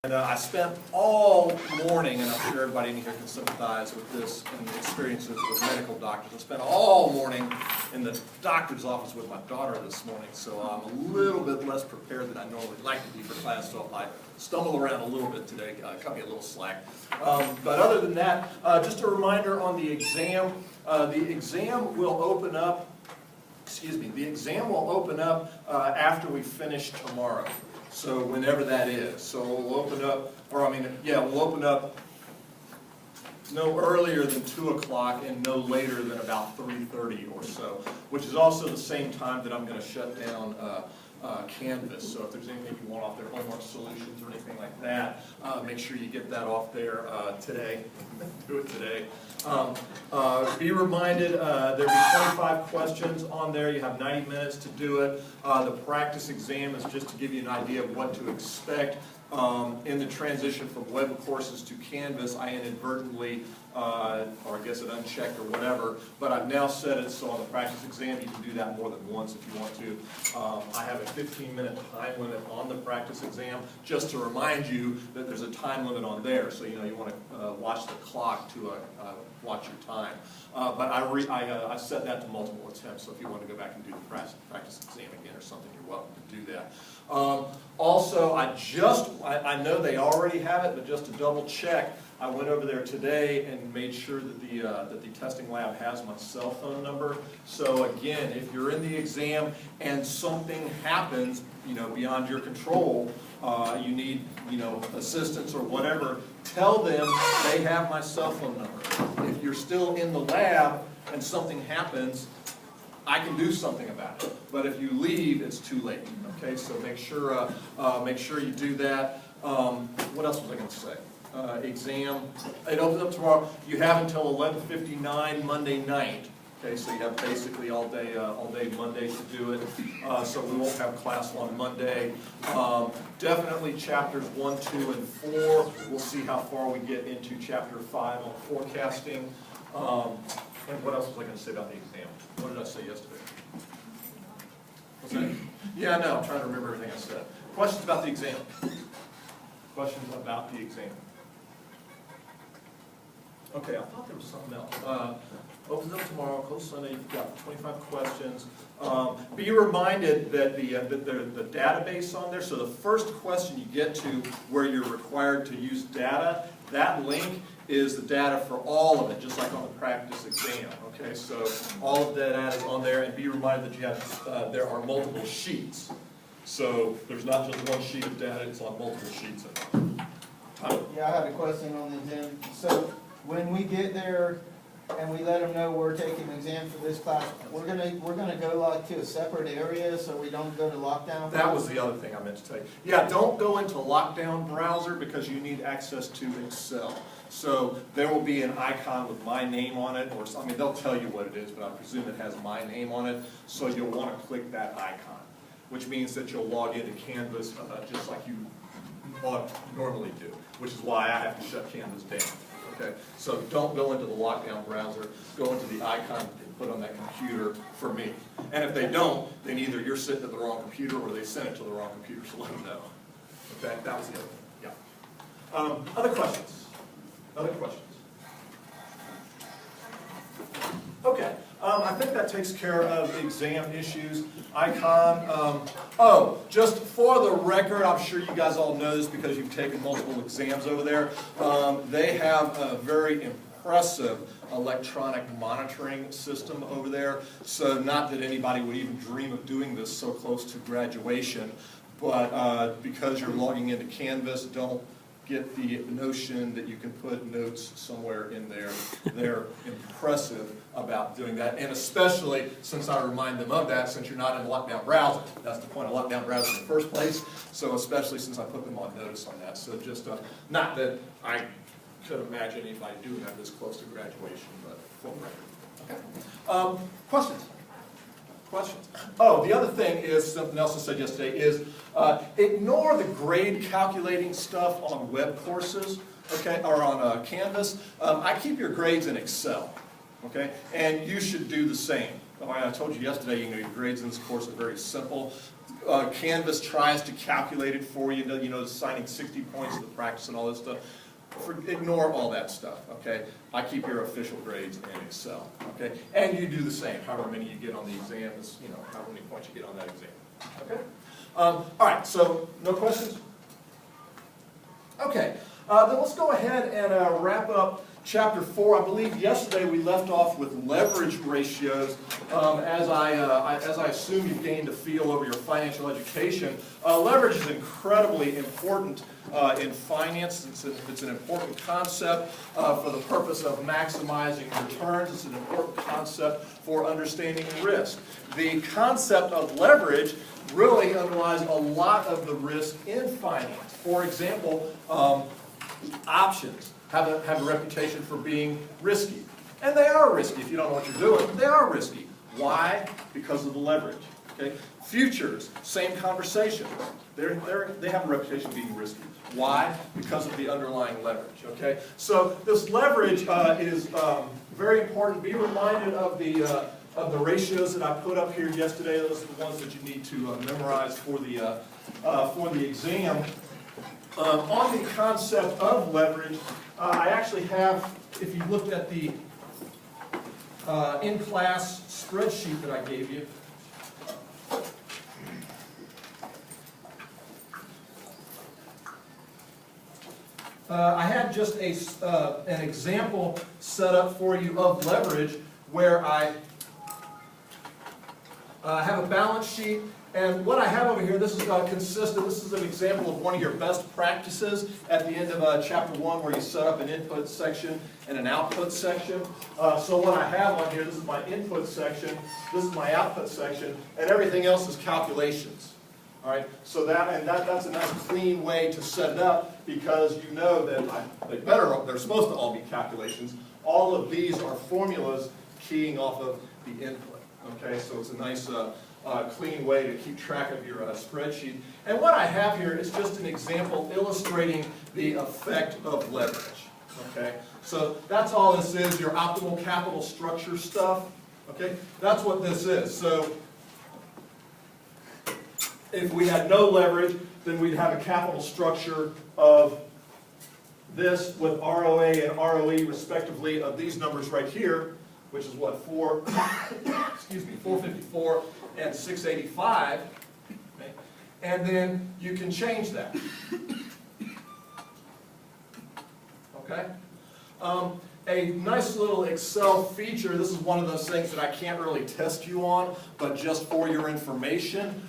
And I spent all morning, and I'm sure everybody in here can sympathize with this and the experiences with medical doctors. I spent all morning in the doctor's office with my daughter this morning, so I'm a little bit less prepared than I normally like to be for class, so if I stumble around a little bit today, cut me a little slack. But other than that, just a reminder on the exam. The exam will open up, after we finish tomorrow. So whenever that is. So we'll open up, we'll open up no earlier than 2 o'clock and no later than about 3:30 or so, which is also the same time that I'm going to shut down Canvas. So if there's anything you want off their homework solutions or anything like that, make sure you get that off there today. Do it today. Be reminded, there'll be 25 questions on there. You have 90 minutes to do it. The practice exam is just to give you an idea of what to expect. In the transition from web courses to Canvas, I inadvertently, or I guess it unchecked or whatever, but I've now set it so on the practice exam you can do that more than once if you want to. I have a 15-minute time limit on the practice exam, just to remind you that there's a time limit on there, so you want to watch the clock to watch your time. But I set that to multiple attempts, so if you want to go back and do the practice exam again or something, you're welcome to do that. Also, I know they already have it, but just to double check, I went over there today and made sure that the testing lab has my cell phone number. So again, if you're in the exam and something happens, beyond your control, you need, assistance or whatever, tell them they have my cell phone number. If you're still in the lab and something happens, I can do something about it. But if you leave, it's too late. Okay, so make sure you do that. What else was I going to say? Exam. It opens up tomorrow. You have until 11:59 Monday night. Okay, so you have basically all day Monday to do it. So we won't have class on Monday. Definitely chapters 1, 2, and 4. We'll see how far we get into chapter 5 on forecasting. And what else was I going to say about the exam? What did I say yesterday? What's that? Yeah, no, I'm trying to remember everything I said. Questions about the exam? Questions about the exam? Okay, I thought there was something else. Opens up tomorrow, close Sunday, you've got 25 questions. Be reminded that the database on there, so the first question you get to where you're required to use data, that link is the data for all of it, just like on the practice exam. Okay, so all of that data is on there, and be reminded that you have there are multiple sheets. So there's not just one sheet of data; it's on multiple sheets. Yeah, I had a question on the exam. So when we get there and we let them know we're taking an exam for this class, we're gonna go like to a separate area so we don't go to lockdown. That was the other thing I meant to tell you. Yeah, don't go into lockdown browser because you need access to Excel. So there will be an icon with my name on it, or they'll tell you what it is, but I presume it has my name on it. So you'll want to click that icon, which means that you'll log into Canvas just like you normally do, which is why I have to shut Canvas down. Okay, so don't go into the lockdown browser. Go into the icon they put on that computer for me. And if they don't, then either you're sitting at the wrong computer or they sent it to the wrong computer. So let them know. Okay, that was the other thing. Yeah. Other questions? Other questions? Okay, I think that takes care of exam issues. Icon. Just for the record, I'm sure you guys all know this because you've taken multiple exams over there. They have a very impressive electronic monitoring system over there. So not that anybody would even dream of doing this so close to graduation, but because you're logging into Canvas, don't get the notion that you can put notes somewhere in there. They're impressive about doing that, and especially since I remind them of that, since you're not in a lockdown browser. That's the point of lockdown browser in the first place, so especially since I put them on notice on that. So just, not that I could imagine anybody doing that this close to graduation, but for the record. Okay. Questions? Questions? Oh, the other thing is, something else I said yesterday, is ignore the grade calculating stuff on web courses, okay, or on Canvas. I keep your grades in Excel, okay, and you should do the same. I told you yesterday, you know, your grades in this course are very simple. Canvas tries to calculate it for you, assigning 60 points to the practice and all this stuff. Ignore all that stuff, okay? I keep your official grades in Excel, okay? And you do the same, however many you get on the exam is, how many points you get on that exam, okay? All right, so no questions? Okay, then let's go ahead and wrap up Chapter 4. I believe yesterday we left off with leverage ratios. As I assume you've gained a feel over your financial education, leverage is incredibly important in finance. It's an important concept for the purpose of maximizing returns. It's an important concept for understanding risk. The concept of leverage really underlies a lot of the risk in finance. For example, options have a reputation for being risky. And they are risky. If you don't know what you're doing, they are risky. Why? Because of the leverage. Okay? Futures, same conversation. They have a reputation of being risky. Why? Because of the underlying leverage. Okay? So this leverage is very important. Be reminded of the ratios that I put up here yesterday. Those are the ones that you need to memorize for the exam. On the concept of leverage, I actually have, if you looked at the in-class spreadsheet that I gave you, I had just an example set up for you of leverage where I have a balance sheet. And what I have over here, this is consistent. This is an example of one of your best practices at the end of Chapter 1 where you set up an input section and an output section. So what I have on here, this is my input section, this is my output section, and everything else is calculations. All right, so that's a nice clean way to set it up because you know that they're supposed to all be calculations. All of these are formulas keying off of the input. Okay, so it's a nice clean way to keep track of your spreadsheet. And what I have here is just an example illustrating the effect of leverage. Okay, so that's all this is, your optimal capital structure stuff. Okay, that's what this is. So if we had no leverage, then we'd have a capital structure of this with ROA and ROE respectively of these numbers right here, which is what, 454 and 685, okay? And then you can change that, okay? A nice little Excel feature, this is one of those things that I can't really test you on, but just for your information,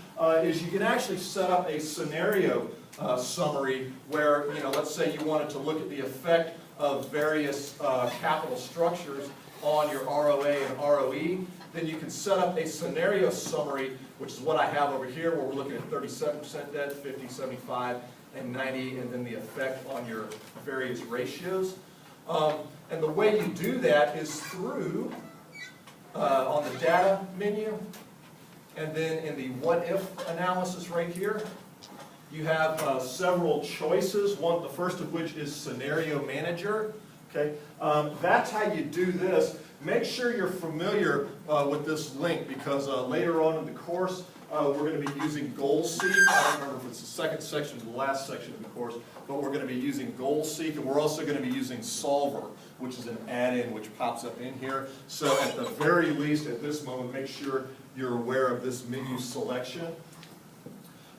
is you can actually set up a scenario summary where, let's say you wanted to look at the effect of various capital structures on your ROA and ROE, then you can set up a scenario summary, which is what I have over here, where we're looking at 37% debt, 50, 75, and 90, and then the effect on your various ratios. And the way you do that is through, on the data menu, and then in the what if analysis right here, you have several choices, the first of which is scenario manager. Okay, that's how you do this. Make sure you're familiar with this link because later on in the course we're going to be using GoalSeek. I don't remember if it's the second section or the last section of the course, but we're going to be using GoalSeek, and we're also going to be using Solver, which is an add-in which pops up in here. So at the very least at this moment, make sure you're aware of this menu selection.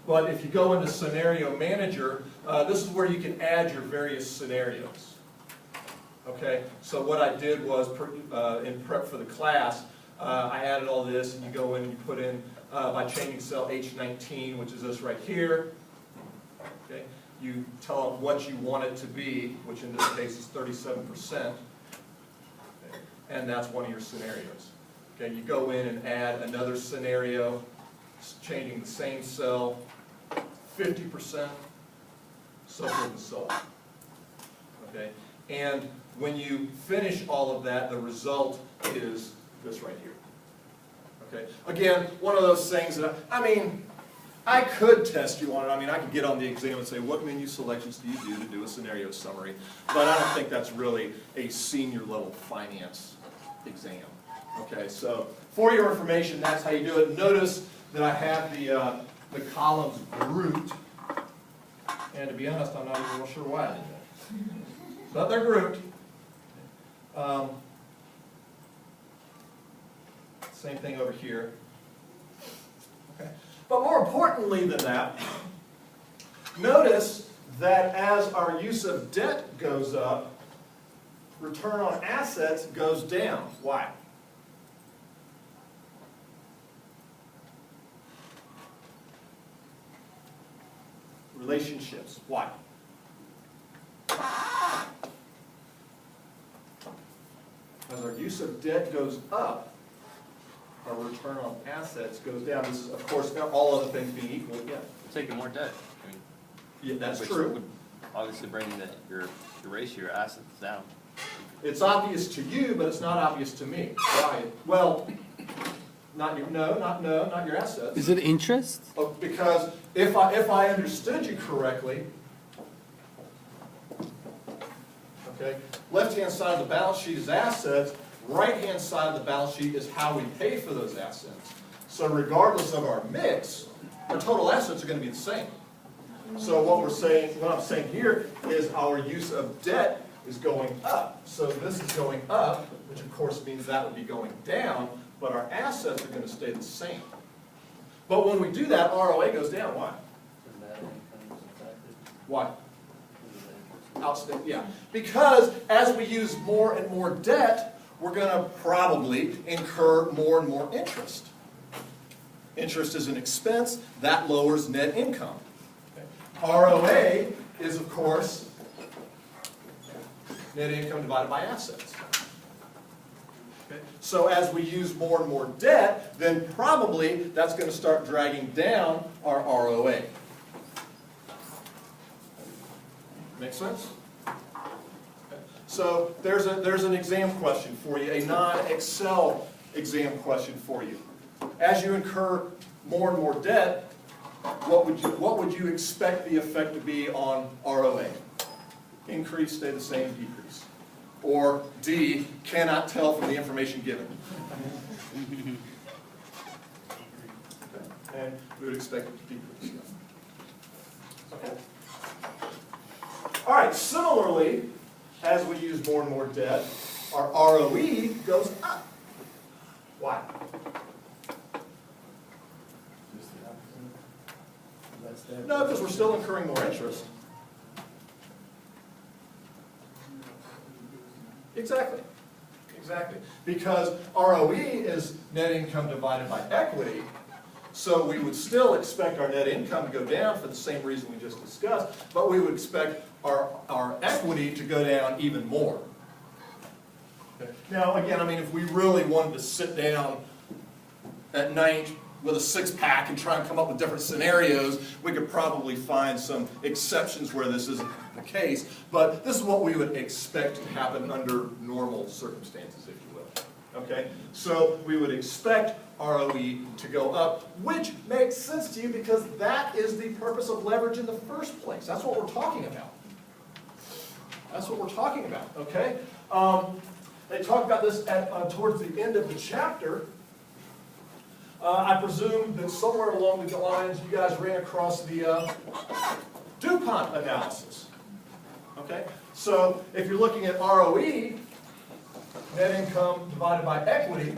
But if you go into Scenario Manager, this is where you can add your various scenarios. Okay, so what I did was, in prep for the class, I added all this, and you go in and you put in, by changing cell H19, which is this right here, okay, you tell it what you want it to be, which in this case is 37%, okay, and that's one of your scenarios. Okay, you go in and add another scenario, changing the same cell, 50%, so forth and so on. Okay, and when you finish all of that, the result is this right here. Okay, again, one of those things that, I could test you on it. I could get on the exam and say, what menu selections do you do to do a scenario summary? But I don't think that's really a senior level finance exam. Okay, so for your information, that's how you do it. Notice that I have the columns grouped, and to be honest, I'm not even real sure why I did that. But they're grouped. Same thing over here. Okay. But more importantly than that, notice that as our use of debt goes up, return on assets goes down. Why? Relationships. Why? As our use of debt goes up, our return on assets goes down. This is, of course, all other things being equal. Yeah. We're taking more debt. I mean, Yeah, that's which true. would obviously bring your ratio, your assets down. It's obvious to you, but it's not obvious to me. Why? Well, not your assets. Is it interest? Oh, because if I understood you correctly, okay, left-hand side of the balance sheet is assets, right-hand side of the balance sheet is how we pay for those assets. So regardless of our mix, our total assets are going to be the same. So what I'm saying here is our use of debt is going up. So this is going up, which of course means that would be going down, but our assets are going to stay the same. But when we do that, ROA goes down. Why? Why? Outstanding, yeah. Because as we use more and more debt, we're going to probably incur more and more interest. Interest is an expense. That lowers net income. Okay. ROA is, of course, net income divided by assets. Okay. So as we use more and more debt, then probably that's going to start dragging down our ROA. Make sense? So there's an exam question for you, a non-Excel exam question for you. As you incur more and more debt, what would you expect the effect to be on ROA? Increase, stay the same, decrease. Or D, cannot tell from the information given. Okay. And we would expect it to decrease. Okay. All right, similarly, as we use more and more debt, our ROE goes up. Why? No, because we're still incurring more interest. Exactly. Exactly. Because ROE is net income divided by equity, so we would still expect our net income to go down for the same reason we just discussed, but we would expect our equity to go down even more. Okay. Now, again, I mean, if we really wanted to sit down at night with a six-pack and try and come up with different scenarios, we could probably find some exceptions where this isn't the case, but this is what we would expect to happen under normal circumstances, if you will. Okay? So we would expect ROE to go up, which makes sense to you because that is the purpose of leverage in the first place. That's what we're talking about. That's what we're talking about, okay? They talk about this towards the end of the chapter. I presume that somewhere along the lines you guys ran across the DuPont analysis. Okay? So if you're looking at ROE, net income divided by equity,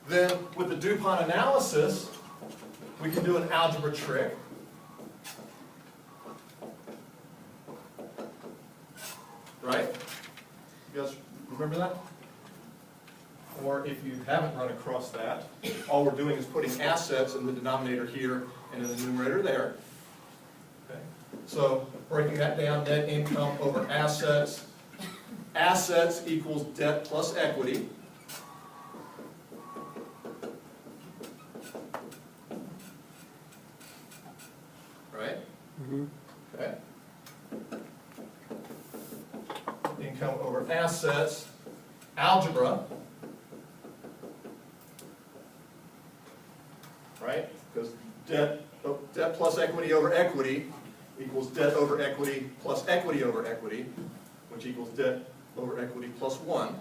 then with the DuPont analysis, we can do an algebra trick. Right? You guys remember that? Or if you haven't run across that, all we're doing is putting assets in the denominator here and in the numerator there. Okay. So breaking that down, net income over assets. Assets equals debt plus equity. Right? Mm-hmm. Okay. Income over assets. Algebra. Right? Because debt plus equity over equity equals debt over equity plus equity over equity, which equals debt over equity plus 1.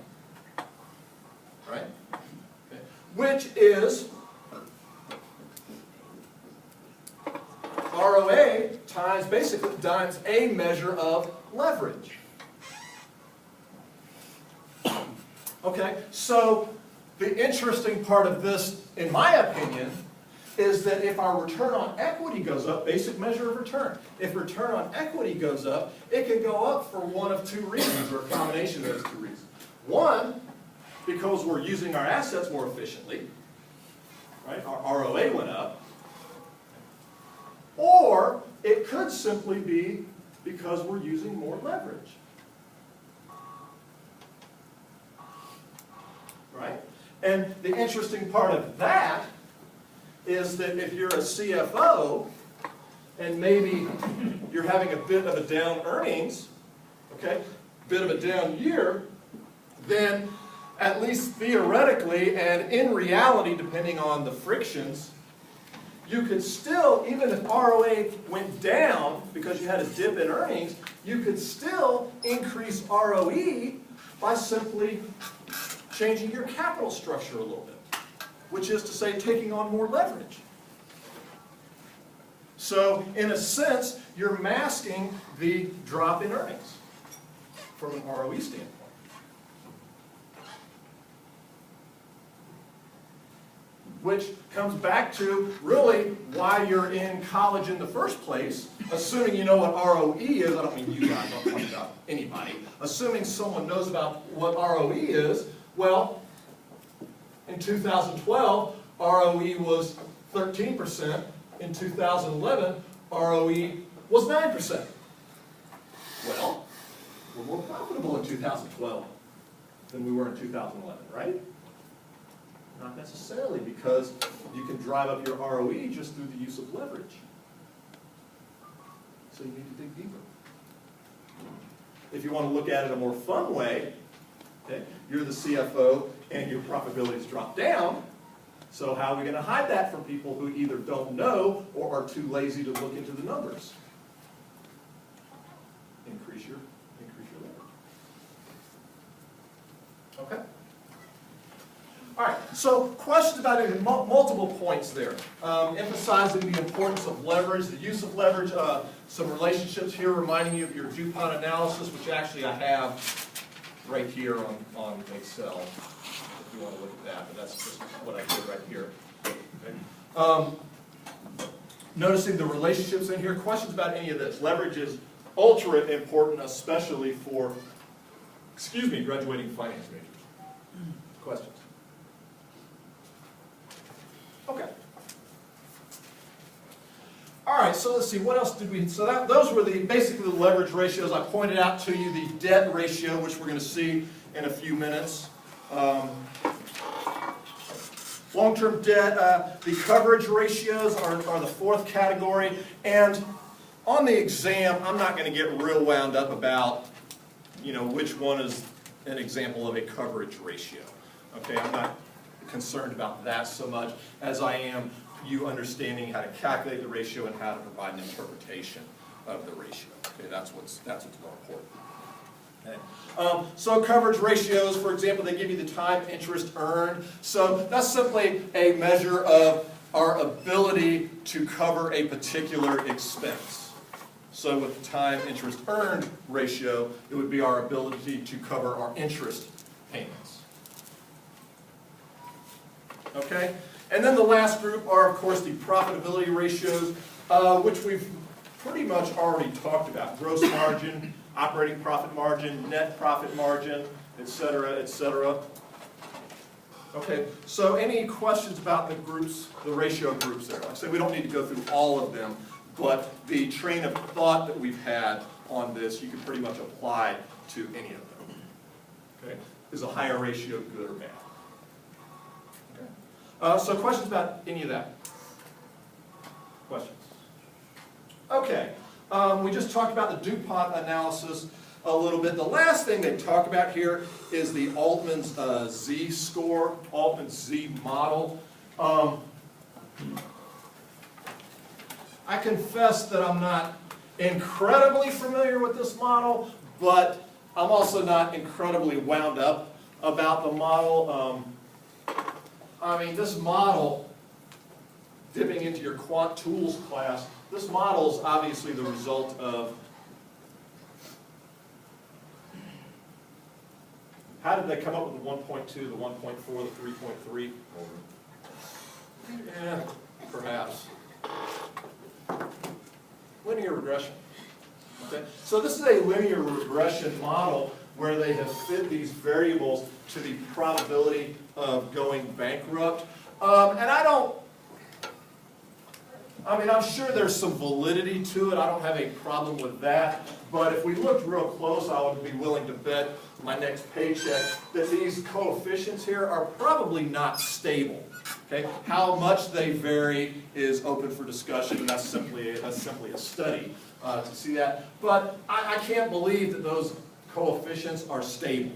right? Okay. Which is ROA times, basically, times a measure of leverage. Okay, so the interesting part of this, in my opinion, is that if our return on equity goes up, basic measure of return, if return on equity goes up, it can go up for one of two reasons, or a combination of those two reasons. One, because we're using our assets more efficiently, right? Our ROA went up. Or it could simply be because we're using more leverage. Right? And the interesting part of that is that if you're a CFO and maybe you're having a bit of a down earnings, okay, bit of a down year, then at least theoretically and in reality, depending on the frictions, you could still, even if ROA went down because you had a dip in earnings, you could still increase ROE by simply changing your capital structure a little bit, which is to say taking on more leverage. So, in a sense, you're masking the drop in earnings from an ROE standpoint. Which comes back to really why you're in college in the first place, assuming you know what ROE is. I don't mean you guys, I'm talking about anybody. Assuming someone knows about what ROE is, well, in 2012, ROE was 13%. In 2011, ROE was 9%. Well, we're more profitable in 2012 than we were in 2011, right? Not necessarily, because you can drive up your ROE just through the use of leverage. So you need to dig deeper. If you want to look at it a more fun way, okay, you're the CFO and your profitability's dropped down, so how are we going to hide that from people who either don't know or are too lazy to look into the numbers? Increase your leverage. Okay? All right, so questions about it, multiple points there. Emphasizing the importance of leverage, the use of leverage, some relationships here reminding you of your DuPont analysis, which actually I have right here on Excel, if you want to look at that, but that's just what I did right here. Okay. Noticing the relationships in here, questions about any of this. Leverage is ultra important, especially for, graduating finance majors. Questions? Okay. All right, so let's see, what else did we, so those were basically the leverage ratios. I pointed out to you the debt ratio, which we're going to see in a few minutes. Long-term debt, the coverage ratios are the fourth category. And on the exam, I'm not going to get real wound up about, which one is an example of a coverage ratio. Okay, I'm not concerned about that so much as I am you understanding how to calculate the ratio and how to provide an interpretation of the ratio. Okay, that's what's more important. Okay. So coverage ratios, for example, they give you the time interest earned. So that's simply a measure of our ability to cover a particular expense. So with the time interest earned ratio, it would be our ability to cover our interest payments. Okay? And then the last group are, of course, the profitability ratios, which we've pretty much already talked about. Gross margin, operating profit margin, net profit margin, et cetera, et cetera. Okay, so any questions about the groups, the ratio groups there? Like I said, we don't need to go through all of them, but the train of thought that we've had on this, you can pretty much apply to any of them. Okay? Is a higher ratio good or bad? So questions about any of that? Questions? Okay. We just talked about the DuPont analysis a little bit. The last thing they talk about here is the Altman's Z-score, Altman's Z model. I confess that I'm not incredibly familiar with this model, but I'm also not incredibly wound up about the model. I mean, this model, dipping into your quant tools class, this model is obviously the result of, how did they come up with the 1.2, the 1.4, the 3.3? Yeah, perhaps. Linear regression. Okay? So this is a linear regression model where they have fit these variables to the probability of going bankrupt. I'm sure there's some validity to it. I don't have a problem with that. But if we looked real close, I would be willing to bet my next paycheck that these coefficients here are probably not stable. Okay? How much they vary is open for discussion. That's simply a study to see that. But I can't believe that those coefficients are stable.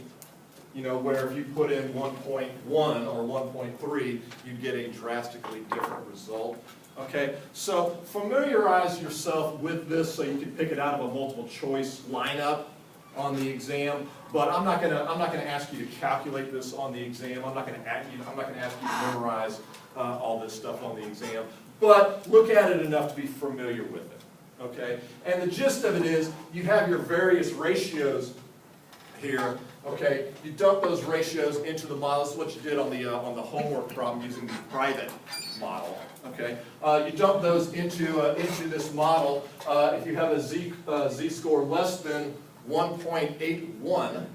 You know, where if you put in 1.1 or 1.3, you get a drastically different result. Okay, so familiarize yourself with this so you can pick it out of a multiple choice lineup on the exam. But I'm not gonna ask you to calculate this on the exam. I'm not gonna ask you to memorize all this stuff on the exam. But look at it enough to be familiar with it. Okay, and the gist of it is you have your various ratios here. Okay, you dump those ratios into the model. This is what you did on the homework problem using the private model. Okay, you dump those into this model. If you have a z-score less than 1.81,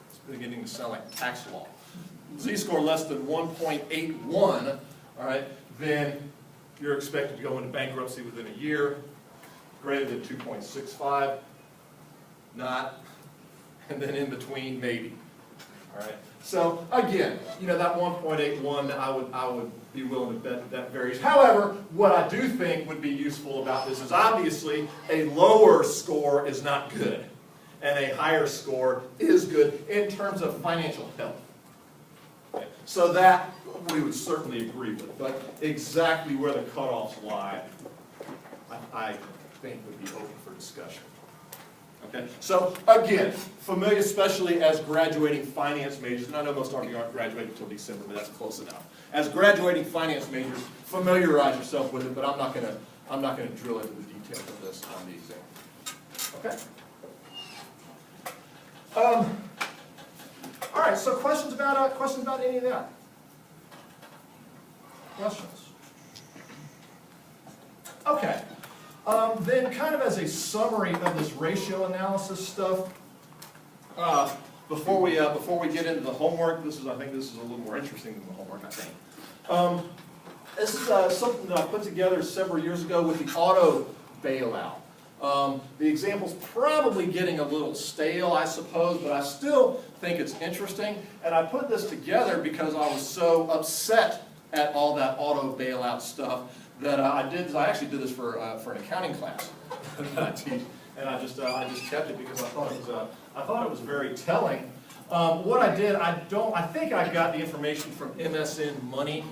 it's beginning to sound like tax law. Z-score less than 1.81, all right, then you're expected to go into bankruptcy within a year. Greater than 2.65, not. And then in between, maybe. All right. So again, you know, that 1.81, I would be willing to bet that varies. However, what I do think would be useful about this is obviously a lower score is not good, and a higher score is good in terms of financial health. Okay. So that we would certainly agree with, but exactly where the cutoffs lie, I think would be open for discussion. Okay, so again, familiar especially as graduating finance majors, and I know most of you aren't graduating until December, but that's close enough. As graduating finance majors, familiarize yourself with it, but I'm not gonna drill into the details of this on the exam. Okay. All right. So questions about any of that? Questions? Okay. Then kind of as a summary of this ratio analysis stuff, before we get into the homework, I think this is a little more interesting than the homework, I think. This is something that I put together several years ago with the auto bailout. The example's probably getting a little stale, I suppose, but I still think it's interesting. And I put this together because I was so upset at all that auto bailout stuff that I actually did this for an accounting class that I teach, and I just kept it because I thought it was very telling. What I did, I think I got the information from MSN Money.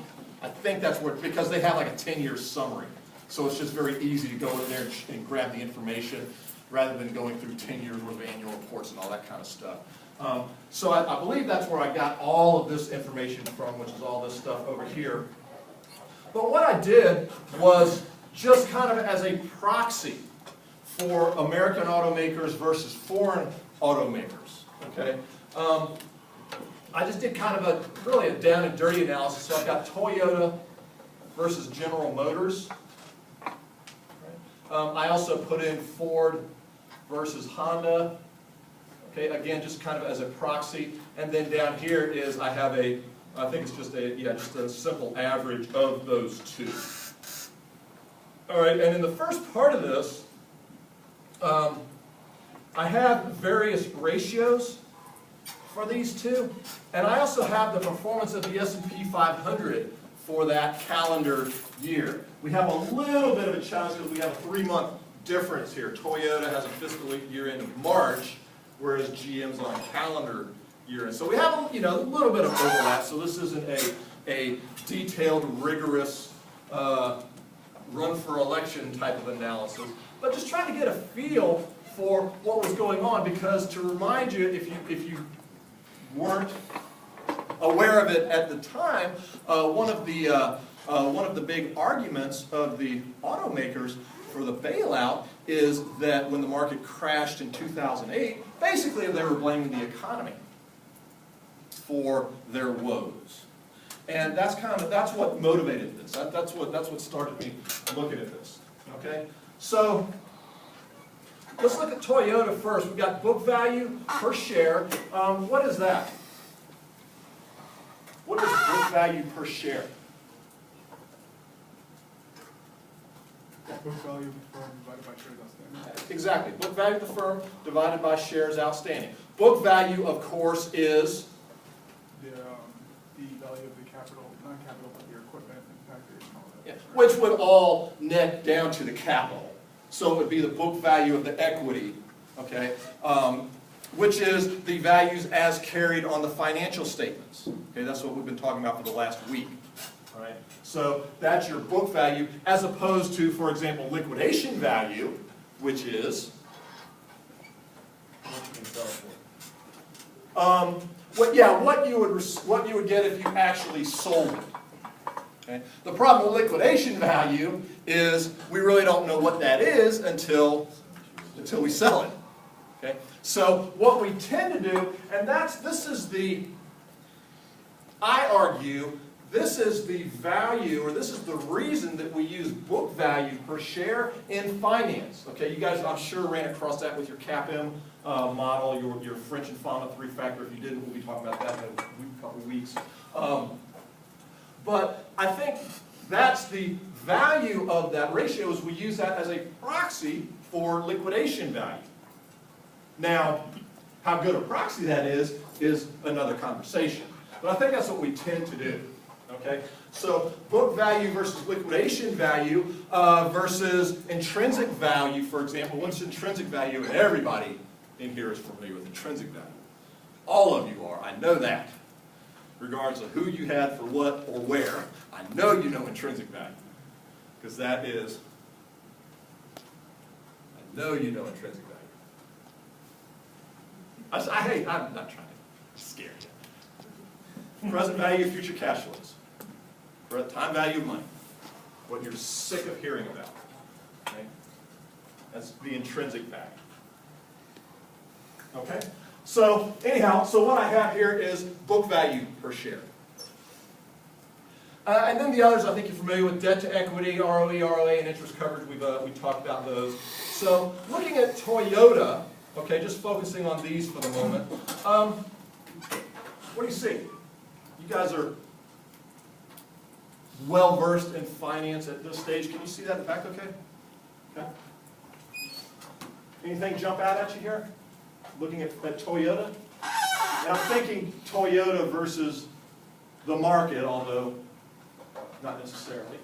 I think that's where, because they have like a 10-year summary, so it's just very easy to go in there and grab the information rather than going through 10 years worth of annual reports and all that kind of stuff. So I believe that's where I got all of this information from, which is all this stuff over here. But what I did was just kind of as a proxy for American automakers versus foreign automakers, okay? I just did kind of really a down and dirty analysis. So I've got Toyota versus General Motors. I also put in Ford versus Honda. Okay, again, just kind of as a proxy. And then down here is I have I think it's just a simple average of those two. All right, and in the first part of this, I have various ratios for these two, and I also have the performance of the S&P 500 for that calendar year. We have a little bit of a challenge because we have a 3-month difference here. Toyota has a fiscal year end of March, whereas GM's on a calendar year. And so we have a little bit of overlap, so this isn't a detailed, rigorous, run for election type of analysis, but just trying to get a feel for what was going on, because to remind you, if you weren't aware of it at the time, one of the big arguments of the automakers for the bailout is that when the market crashed in 2008, basically they were blaming the economy for their woes. And that's what motivated this. That's what started me looking at this. Okay? So let's look at Toyota first. We've got book value per share. What is that? What is book value per share? Book value of the firm divided by shares outstanding. Exactly. Book value of the firm divided by shares outstanding. Book value, of course, is The value of the capital, non-capital, like your equipment and factories and all that. yeah, which would all net down to the capital. So it would be the book value of the equity, okay, which is the values as carried on the financial statements. Okay, that's what we've been talking about for the last week. All right, so that's your book value, as opposed to, for example, liquidation value, which is what you can sell for. What you would get if you actually sold it. Okay? The problem with liquidation value is we really don't know what that is until we sell it. Okay? So what we tend to do, and I argue, this is the value, or this is the reason that we use book value per share in finance. Okay, you guys, I'm sure, ran across that with your CAPM model, your French and Fama 3-factor. If you didn't, we'll be talking about that in a couple of weeks. But I think that's the value of that ratio, is we use that as a proxy for liquidation value. Now, how good a proxy that is another conversation. But I think that's what we tend to do. Okay? So book value versus liquidation value versus intrinsic value, for example. What's intrinsic value? And everybody in here is familiar with intrinsic value. All of you are. I know that. Regardless of who you had for what or where, I know you know intrinsic value. Because that is, I know you know intrinsic value. Hey, I'm not trying to scare you. Present value, future cash flows. Time value of money. What you're sick of hearing about. Okay? That's the intrinsic value. Okay? So, anyhow, so what I have here is book value per share. And then the others, I think you're familiar with: debt to equity, ROE, ROA, and interest coverage. We talked about those. So, looking at Toyota, okay, just focusing on these for the moment. What do you see? You guys are well versed in finance at this stage. Can you see that in the back? Okay. Okay. Anything jump out at you here? Looking at Toyota? And I'm thinking Toyota versus the market, although not necessarily.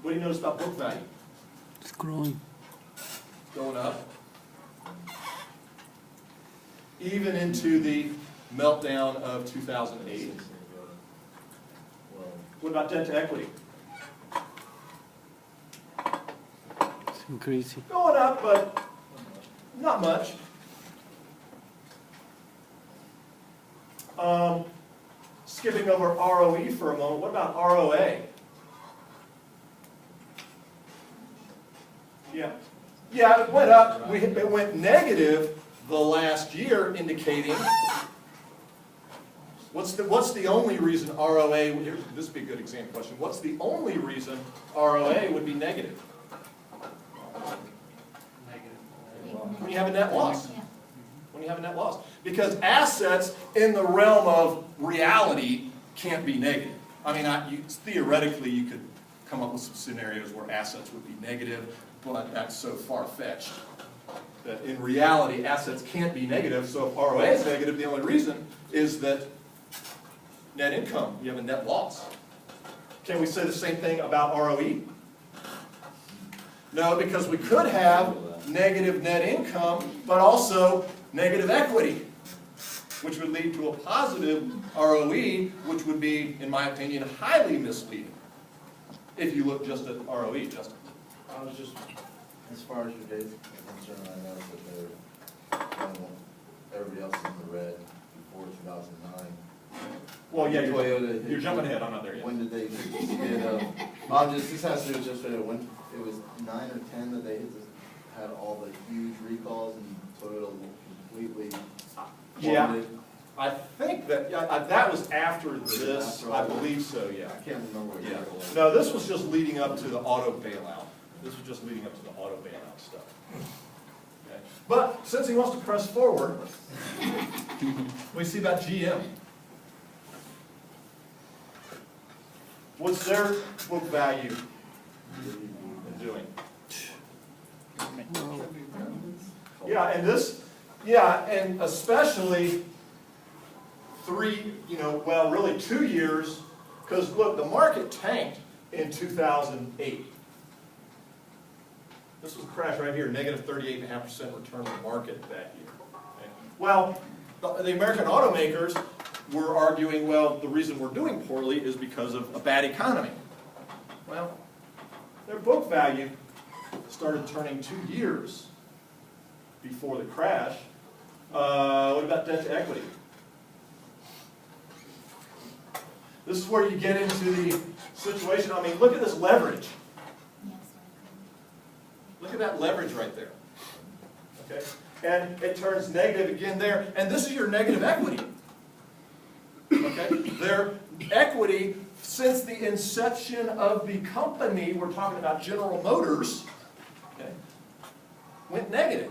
What do you notice about book value? It's growing. Going up. Even into the meltdown of 2008. What about debt to equity? It's increasing. Going up, but not much. Skipping over ROE for a moment, what about ROA? Yeah. Yeah, it went up. It went negative the last year, indicating what's the only reason ROA, this would be a good exam question, what's the only reason ROA would be negative? When you have a net loss. When you have a net loss. Because assets in the realm of reality can't be negative. I mean, theoretically you could come up with some scenarios where assets would be negative, but that's so far-fetched that in reality assets can't be negative. So if ROA is negative, the only reason is that net income, you have a net loss. Can we say the same thing about ROE? No, because we could have negative net income, but also negative equity, which would lead to a positive ROE, which would be, in my opinion, highly misleading if you look just at ROE, Justin. I was just, as far as your days are concerned, I know that they're everybody else is in the red before 2009. Well, yeah, Toyota hit- you're jumping ahead, I'm not there yet. When did they hit, this has to do with just, when, it was 9 or 10 that they had all the huge recalls and Toyota completely Yeah. plummeted. I think that, that was after this, I believe so, yeah. I can't remember what year Yeah, it was. no, this was just leading up to the auto bailout. This was just leading up to the auto bailout stuff. Okay. But since he wants to press forward, we see about GM. What's their book value doing? Yeah, and this, yeah, and especially really 2 years, because look, the market tanked in 2008. This was a crash right here, negative 38.5% return on the market that year. Okay. Well, the American automakers were arguing, well, the reason we're doing poorly is because of a bad economy. Well, their book value started turning 2 years before the crash. What about debt to equity? This is where you get into the situation. I mean, look at this leverage. Look at that leverage right there. Okay? And it turns negative again there. And this is your negative equity. Okay? Their equity, since the inception of the company, we're talking about General Motors, okay, went negative.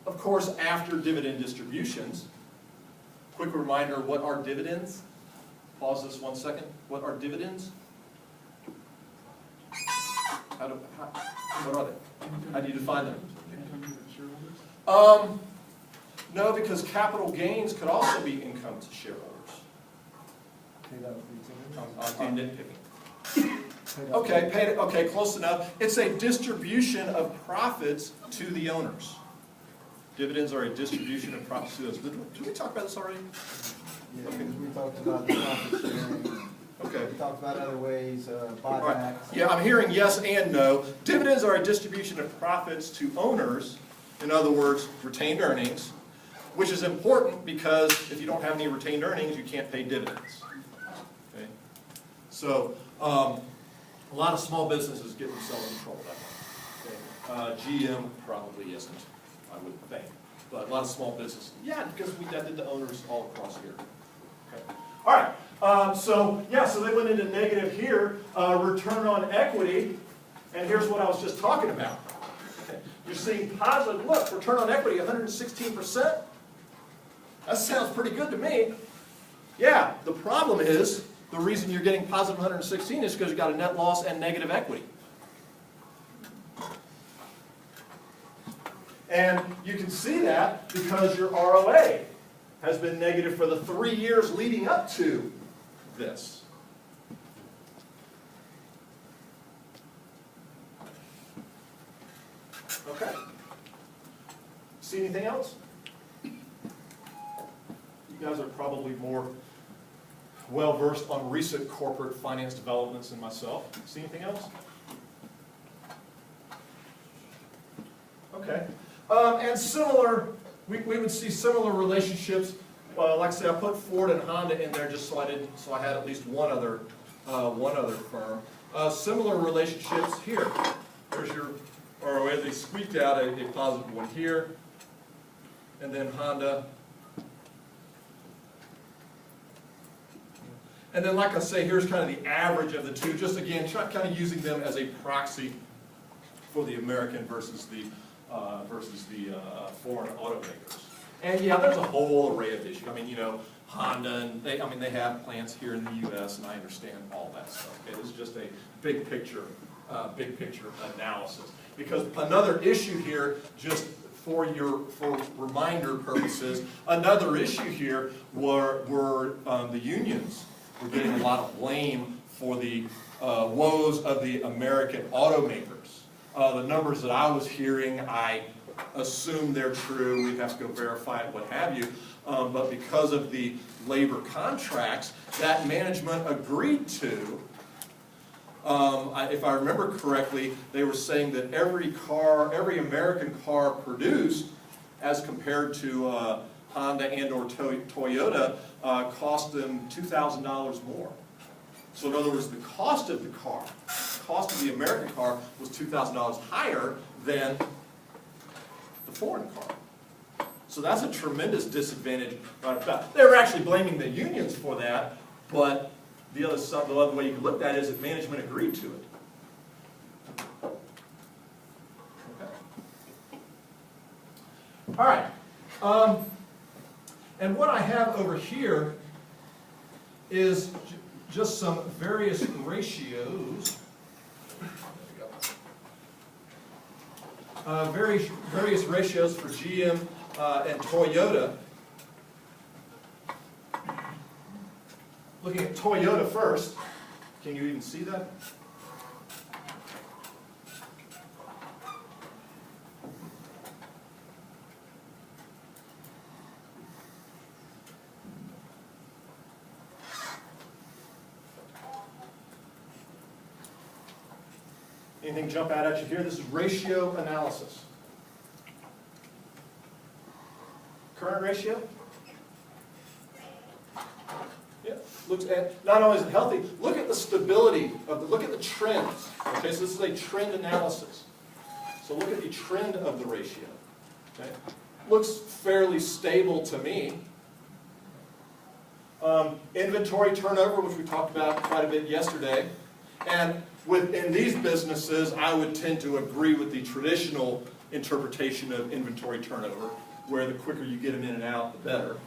Of course, after dividend distributions. Quick reminder, what are dividends? Pause this 1 second. What are dividends? What are they? How do you define them? No, because capital gains could also be income to shareholders. I'm nitpicking. Okay, close enough. It's a distribution of profits to the owners. Dividends are a distribution of profits to those. Did we talk about this already? Yeah, because we talked about the profit sharing. Okay. We talked about other ways, All right. buybacks. Yeah, I'm hearing yes and no. Dividends are a distribution of profits to owners, in other words, retained earnings, which is important because if you don't have any retained earnings, you can't pay dividends. Okay? So, a lot of small businesses get themselves in trouble that way. Okay? GM probably isn't, I would think. But a lot of small businesses, yeah, because we did the owners all across here. Okay. All right. So they went into negative here, return on equity, and here's what I was just talking about. Okay. You're seeing positive, look, return on equity, 116%. That sounds pretty good to me. Yeah, the problem is, the reason you're getting positive 116 is because you've got a net loss and negative equity. And you can see that because your ROA has been negative for the 3 years leading up to this. Okay. See anything else? You guys are probably more well-versed on recent corporate finance developments than myself. See anything else? Okay. And similar, we would see similar relationships. Like I said, I put Ford and Honda in there just so I had at least one other firm. Similar relationships here. There's your ROA. They squeaked out a positive one here, and then Honda. And then, like I say, here's kind of the average of the two. Just again, kind of using them as a proxy for the American versus the foreign automakers. And yeah, there's a whole array of issues. I mean, Honda, and they have plants here in the U.S., and I understand all that stuff. Okay, this is just a big picture analysis. Because another issue here, just for reminder purposes, another issue here were the unions were getting a lot of blame for the woes of the American automakers. The numbers that I was hearing, I assume they're true. We'd have to go verify it, what have you. But because of the labor contracts that management agreed to, if I remember correctly, they were saying that every American car produced, as compared to Honda and or Toyota cost them $2,000 more. So in other words, the cost of the car, the cost of the American car was $2,000 higher than the foreign car. So that's a tremendous disadvantage right about. They were actually blaming the unions for that, but the other side, the other way you can look at it is that management agreed to it. Okay. All right. And what I have over here is just some various ratios. There we go. Various ratios for GM and Toyota. Looking at Toyota first, can you even see that? Anything jump out at you here? This is ratio analysis. Current ratio? Yeah, looks at, not only is it healthy, look at the stability of the, look at the trends. Okay, so this is a trend analysis. So look at the trend of the ratio. Okay, looks fairly stable to me. Inventory turnover, which we talked about quite a bit yesterday, and within these businesses, I would tend to agree with the traditional interpretation of inventory turnover, where the quicker you get them in and out, the better.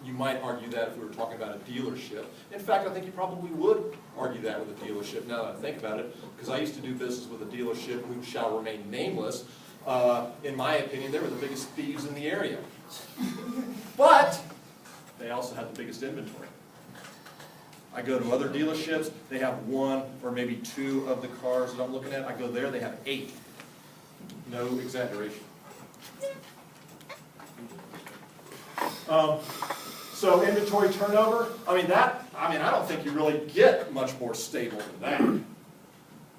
You might argue that if we were talking about a dealership. In fact, I think you probably would argue that with a dealership, now that I think about it, because I used to do business with a dealership who shall remain nameless. In my opinion, they were the biggest thieves in the area. But they also had the biggest inventory. I go to other dealerships, they have one or maybe two of the cars that I'm looking at. I go there, they have 8. No exaggeration. So inventory turnover, I don't think you really get much more stable than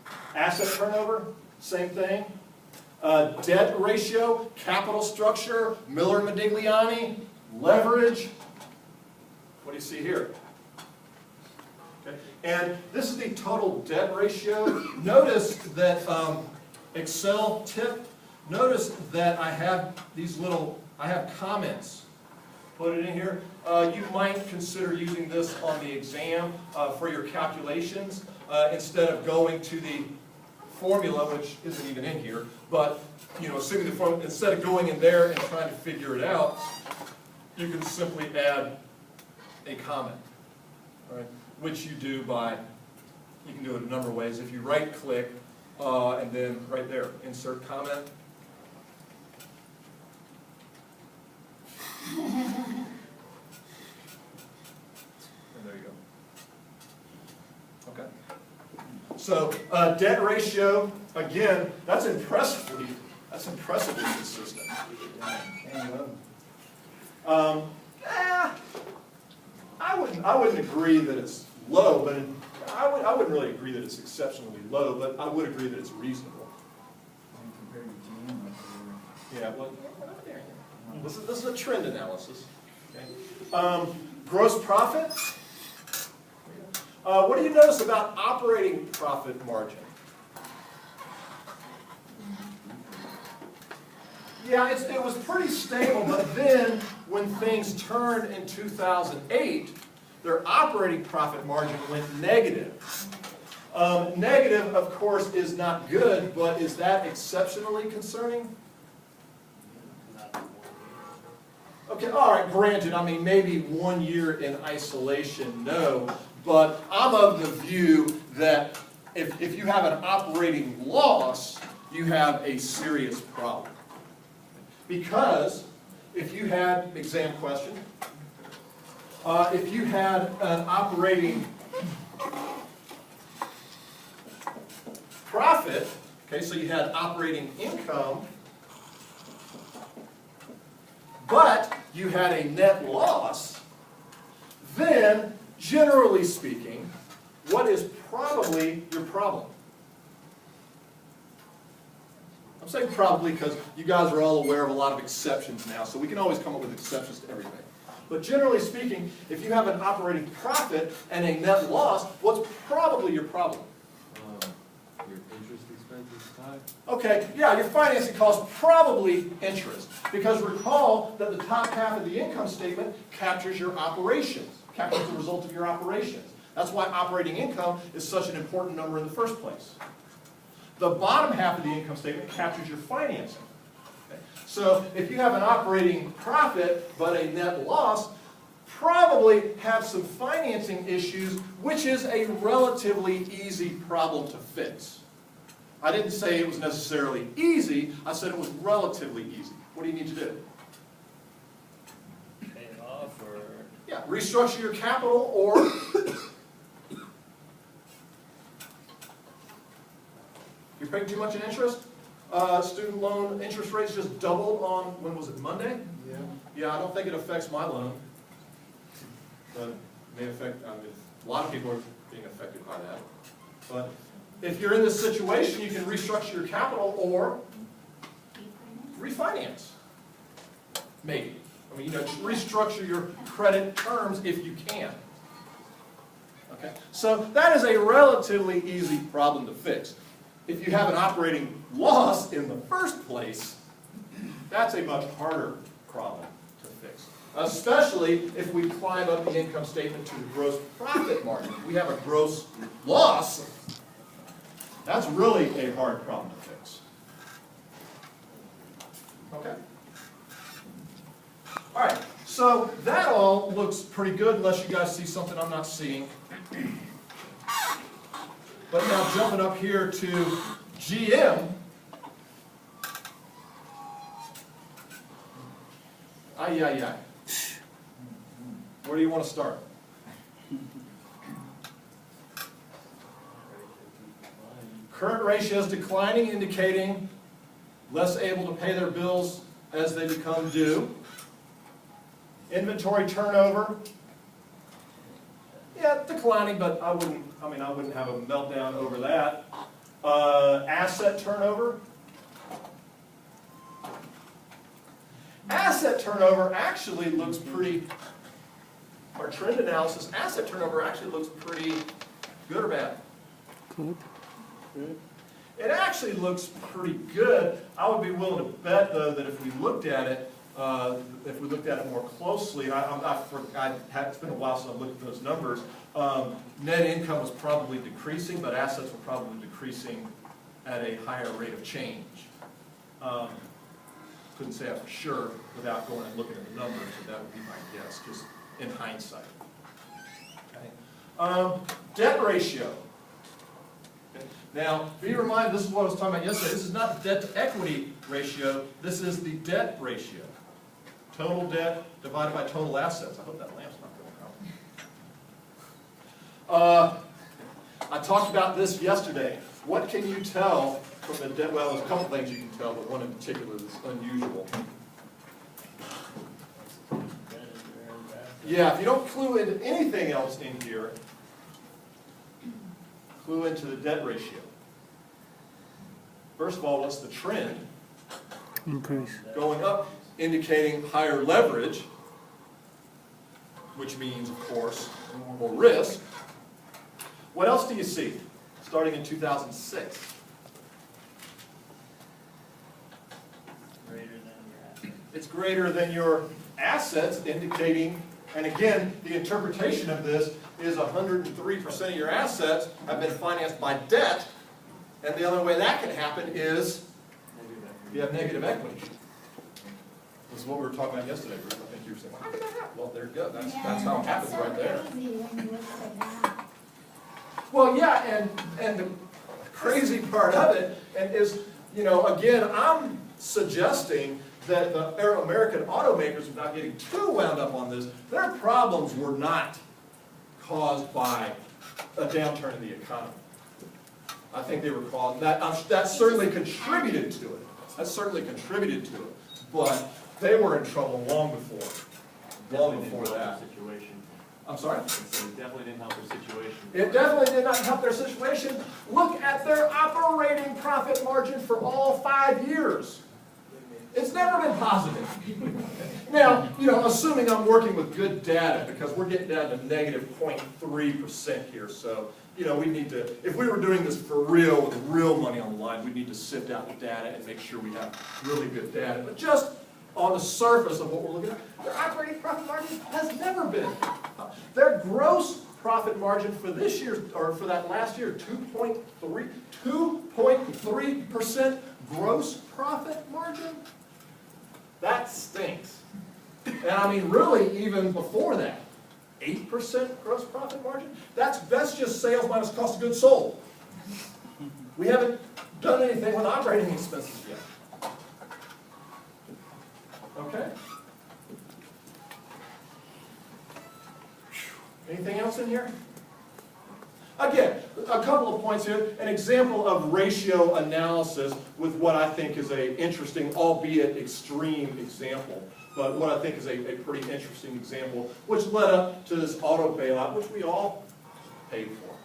that. Asset turnover, same thing. Debt ratio, capital structure, Miller-Modigliani, leverage. What do you see here? Okay. And this is the total debt ratio. Notice that Excel tip, notice that I have these I have comments. Put it in here. You might consider using this on the exam for your calculations instead of going to the formula, which isn't even in here, but assuming the formula, instead of going in there and trying to figure it out, you can simply add a comment, right? Which you do by, you can do it a number of ways. If you right-click and then right there, insert comment. And there you go. Okay. So debt ratio, again, that's impressively consistent. I wouldn't agree that it's low, but I wouldn't really agree that it's exceptionally low, but I would agree that it's reasonable. Compared to GM, Yeah, well, this is a trend analysis. Okay. Gross profit. What do you notice about operating profit margin? Yeah, it was pretty stable, but then when things turned in 2008, their operating profit margin went negative. Negative, of course, is not good, but is that exceptionally concerning? Okay, all right, granted, maybe 1 year in isolation, no, but I'm of the view that if you have an operating loss, you have a serious problem. Because if you had, exam question, if you had an operating profit, okay, so you had operating income, but you had a net loss, then, generally speaking, what is probably your problem? I'm saying probably because you guys are all aware of a lot of exceptions now, so we can always come up with exceptions to everything. But generally speaking, if you have an operating profit and a net loss, what's probably your problem? Your interest expense is high? Okay, yeah, your financing costs probably interest. Because recall that the top half of the income statement captures your operations, captures the result of your operations. That's why operating income is such an important number in the first place. The bottom half of the income statement captures your financing. Okay? So if you have an operating profit but a net loss, probably have some financing issues, which is a relatively easy problem to fix. I didn't say it was necessarily easy, I said it was relatively easy. What do you need to do? Pay it off or? Yeah, restructure your capital or you're paying too much in interest? Student loan interest rates just doubled on, when was it, Monday? Yeah. Yeah, I don't think it affects my loan. But it may affect, a lot of people are being affected by that. But if you're in this situation, you can restructure your capital or refinance. Maybe. I mean, restructure your credit terms if you can. Okay? So that is a relatively easy problem to fix. If you have an operating loss in the first place, that's a much harder problem to fix. Especially if we climb up the income statement to the gross profit margin. If we have a gross loss, that's really a hard problem to fix. Okay? All right, so that all looks pretty good unless you guys see something I'm not seeing. But now jumping up here to GM. Ay, ay, ay. Where do you want to start? Current ratios declining, indicating less able to pay their bills as they become due. Inventory turnover. Yeah, declining, but I wouldn't have a meltdown over that. Asset turnover. Asset turnover actually looks pretty, our trend analysis, asset turnover actually looks pretty good or bad? Good. It actually looks pretty good. I would be willing to bet, though, that if we looked at it, more closely, it's been a while since I've looked at those numbers. Net income was probably decreasing, but assets were probably decreasing at a higher rate of change. Couldn't say that for sure without going and looking at the numbers, but that would be my guess, just in hindsight. Okay. Debt ratio. Okay. Now, be reminded, this is what I was talking about yesterday. This is not the debt to equity ratio. This is the debt ratio. Total debt divided by total assets. I hope that lamp's not going out. I talked about this yesterday. What can you tell from the debt? Well, there's a couple things you can tell, but one in particular is unusual. Yeah, if you don't clue into anything else in here, clue into the debt ratio. First of all, what's the trend? Increase. Going up, indicating higher leverage, which means, of course, more risk. What else do you see starting in 2006? Greater than your asset. It's greater than your assets, indicating, and again, the interpretation of this is 103% of your assets have been financed by debt, and the only way that can happen is you have negative equity. This is what we were talking about yesterday, Bruce. I think you were saying, how did that happen? Well, there you go. That's how it happens right there. Well, yeah, and the crazy part of it is, again, I'm suggesting that the American automakers, without getting too wound up on this, their problems were not caused by a downturn in the economy. I think they were caused, that certainly contributed to it. That certainly contributed to it. But they were in trouble long before that. Situation. I'm sorry? So it definitely didn't help their situation. It definitely did not help their situation. Look at their operating profit margin for all 5 years. It's never been positive. Now, assuming I'm working with good data, because we're getting down to negative 0.3% here, so, we need to, if we were doing this for real, with real money on the line, we need to sift out the data and make sure we have really good data. But just on the surface of what we're looking at, their operating profit margin has never been. Their gross profit margin for this year, or for that last year, 2.3% gross profit margin? That stinks. And I mean, really, even before that, 8% gross profit margin? That's just sales minus cost of goods sold. We haven't done anything with operating expenses yet. Okay? Anything else in here? Again, a couple of points here. An example of ratio analysis with what I think is an interesting, albeit extreme example, but what I think is a pretty interesting example, which led up to this auto bailout, which we all paid for.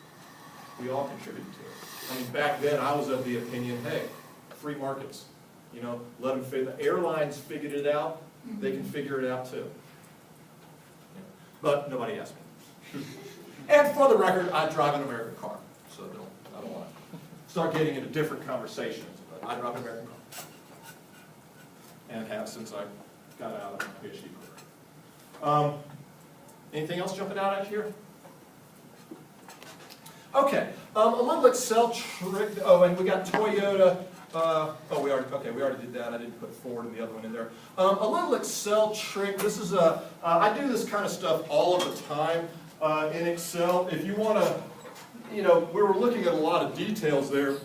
We all contributed to it. I mean, back then I was of the opinion, hey, free markets. Let them figure. The airlines figured it out. They can figure it out too. But nobody asked me. And for the record, I drive an American car, so I don't want to start getting into different conversations, but I drive an American car. And have since I got out of my PhD program. Anything else jumping out at here? Okay, a little Excel trick. Oh, and we got Toyota. We already did that. I didn't put Ford and the other one in there. A little Excel trick. This is I do this kind of stuff all of the time in Excel. If you want to, we were looking at a lot of details there.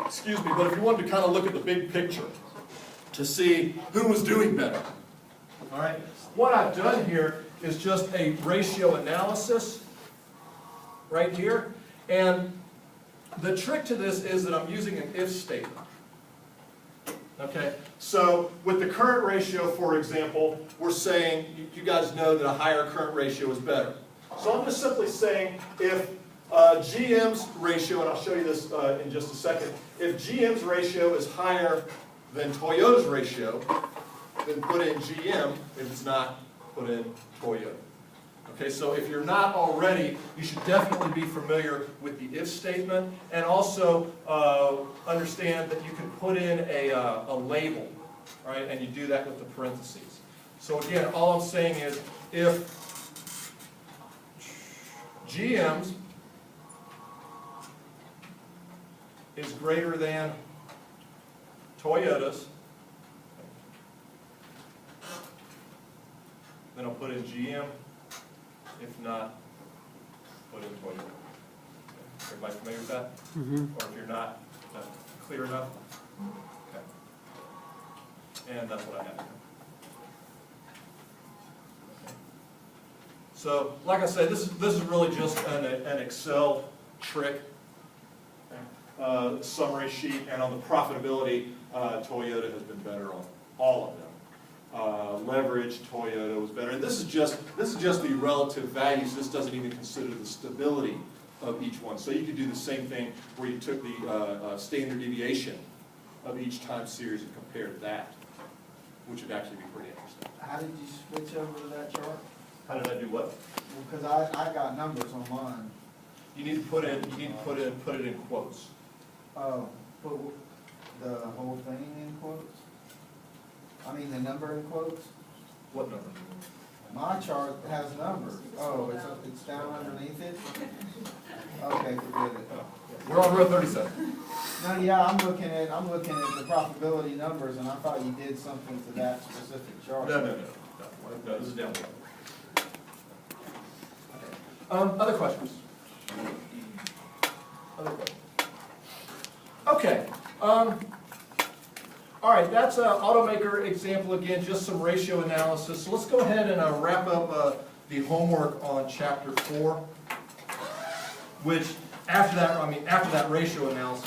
Excuse me, but if you wanted to kind of look at the big picture to see who was doing better. All right. What I've done here is just a ratio analysis right here, and the trick to this is that I'm using an if statement. Okay, so with the current ratio, for example, we're saying, you guys know that a higher current ratio is better. So I'm just simply saying if GM's ratio, and I'll show you this in just a second, if GM's ratio is higher than Toyota's ratio, then put in GM. If it's not, put in Toyota. Okay, so if you're not already, you should definitely be familiar with the if statement, and also understand that you can put in a label, right? And you do that with the parentheses. So again, all I'm saying is if GM's is greater than Toyota's, then I'll put in GM. If not, put in Toyota. Everybody familiar with that? Or if you're not clear enough? Okay. And that's what I have here. Okay. So, like I said, this is really just an Excel trick. Summary sheet, and on the profitability, Toyota has been better on all of them. Leverage, Toyota was better, and this is just the relative values. This doesn't even consider the stability of each one. So you could do the same thing where you took the standard deviation of each time series and compared that, which would actually be pretty interesting. How did you switch over to that chart? How did I do what? Because I got numbers on mine. You need to put it in quotes. Oh, put the whole thing in quotes? I mean, the number in quotes? What number? My chart has numbers. Oh, it's down underneath it? Okay, forget it. We're on row 37. No, yeah, I'm looking at the profitability numbers, and I thought you did something to that specific chart. No, this is down below. Other questions? Other questions? Okay. All right, that's an automaker example again, just some ratio analysis. So let's go ahead and wrap up the homework on chapter 4, which after that ratio analysis,